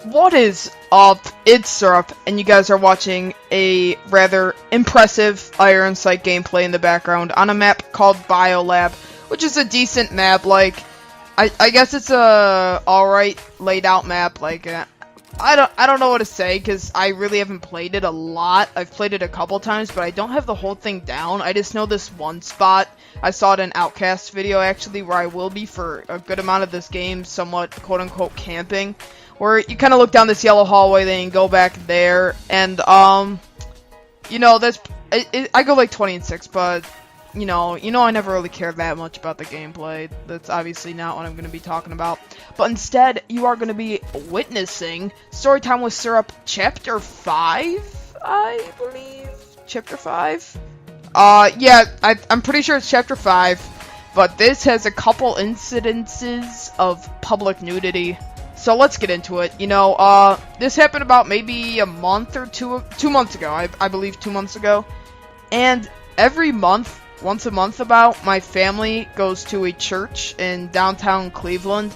What is up? It's Syrup, and you guys are watching a rather impressive Iron Sight gameplay in the background on a map called Biolab, which is a decent map. Like, I guess it's a alright laid out map. Like, I don't know what to say because I really haven't played it a lot. I've played it a couple times, but I don't have the whole thing down. I just know this one spot. I saw it in Outcast video actually, where I will be for a good amount of this game, somewhat quote unquote camping. Where you kind of look down this yellow hallway, then you go back there, and, you know, I go like 20 and 6, but, you know, I never really cared that much about the gameplay. That's obviously not what I'm going to be talking about. But instead, you are going to be witnessing Storytime with Syrup Chapter 5, I believe? Chapter 5? Yeah, I'm pretty sure it's Chapter 5, but this has a couple incidences of public nudity. So let's get into it. You know, this happened about maybe a month or 2 months ago. I believe 2 months ago. And every month, once a month about, my family goes to a church in downtown Cleveland.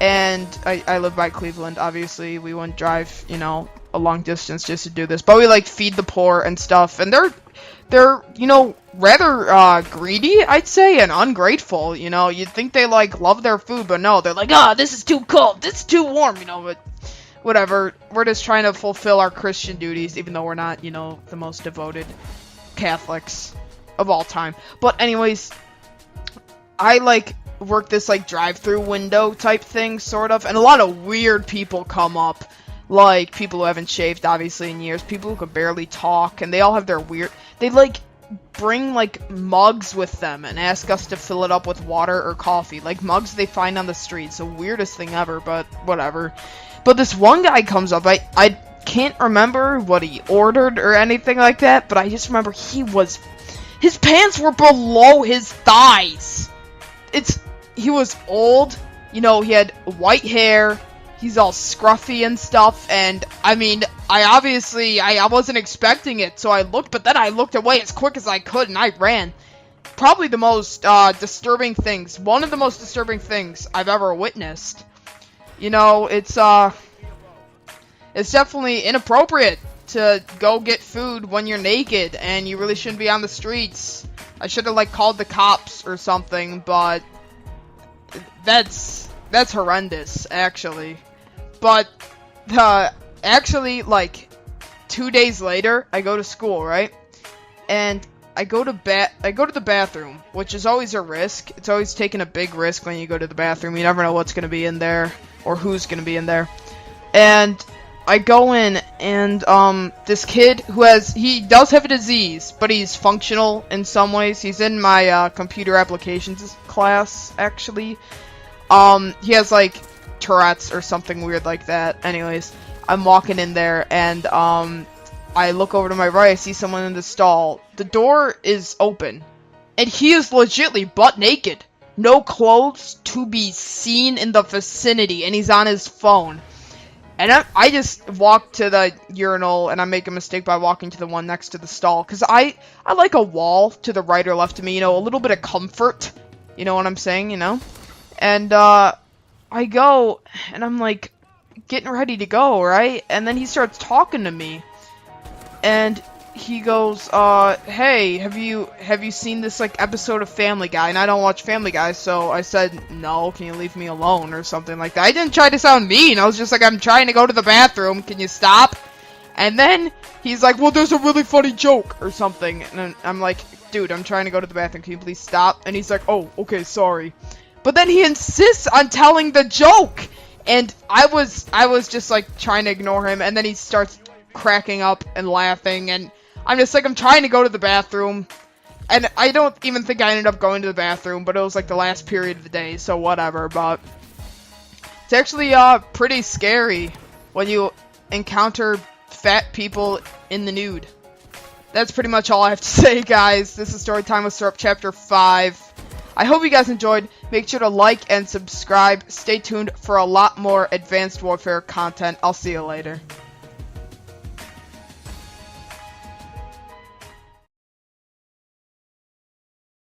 And I live by Cleveland, obviously. We wouldn't drive, you know, a long distance just to do this. But we, like, feed the poor and stuff. And they're, you know, rather, greedy, I'd say, and ungrateful, you know. You'd think they, like, love their food, but no, they're like, this is too cold, this is too warm, you know, but whatever. We're just trying to fulfill our Christian duties, even though we're not, you know, the most devoted Catholics of all time. But anyways, I, like, work this, like, drive-through window type thing, sort of, and a lot of weird people come up. Like, people who haven't shaved, obviously, in years. People who could barely talk. And they all have their weird... They, like, bring, like, mugs with them and ask us to fill it up with water or coffee. Like, mugs they find on the streets. The weirdest thing ever, but whatever. But this one guy comes up. I can't remember what he ordered or anything like that. But I just remember his pants were below his thighs. He was old. You know, he had white hair. He's all scruffy and stuff, and, I mean, I wasn't expecting it, so I looked, but then I looked away as quick as I could, and I ran. Probably the most, disturbing things, one of the most disturbing things I've ever witnessed. You know, it's definitely inappropriate to go get food when you're naked, and you really shouldn't be on the streets. I should have, like, called the cops or something, but that's horrendous, actually. But, actually, like, 2 days later, I go to school, right? And I go to the bathroom, which is always a risk. It's always taking a big risk when you go to the bathroom. You never know what's going to be in there, or who's going to be in there. And I go in, and, this kid he does have a disease, but he's functional in some ways. He's in my, computer applications class, actually. He has, like, Tourette's or something weird like that. Anyways, I'm walking in there, and, I look over to my right, I see someone in the stall. The door is open, and he is legitly butt naked. No clothes to be seen in the vicinity, and he's on his phone. And I just walk to the urinal, and I make a mistake by walking to the one next to the stall, because I like a wall to the right or left of me, you know, a little bit of comfort. You know what I'm saying, you know? And, I go, and I'm, like, getting ready to go, right? And then he starts talking to me. And he goes, hey, have you seen this, like, episode of Family Guy? And I don't watch Family Guy, so I said, no, can you leave me alone, or something like that. I didn't try to sound mean. I was just like, I'm trying to go to the bathroom. Can you stop? And then he's like, well, there's a really funny joke, or something. And I'm like, dude, I'm trying to go to the bathroom. Can you please stop? And he's like, oh, okay, sorry. But then he insists on telling the joke, and I was just, like, trying to ignore him, and then he starts cracking up and laughing, and I'm just like, I'm trying to go to the bathroom, and I don't even think I ended up going to the bathroom, but it was, like, the last period of the day, so whatever, but it's actually, pretty scary when you encounter fat people in the nude. That's pretty much all I have to say, guys. This is Storytime with Syrup, Chapter 5. I hope you guys enjoyed. Make sure to like and subscribe. Stay tuned for a lot more Advanced Warfare content. I'll see you later.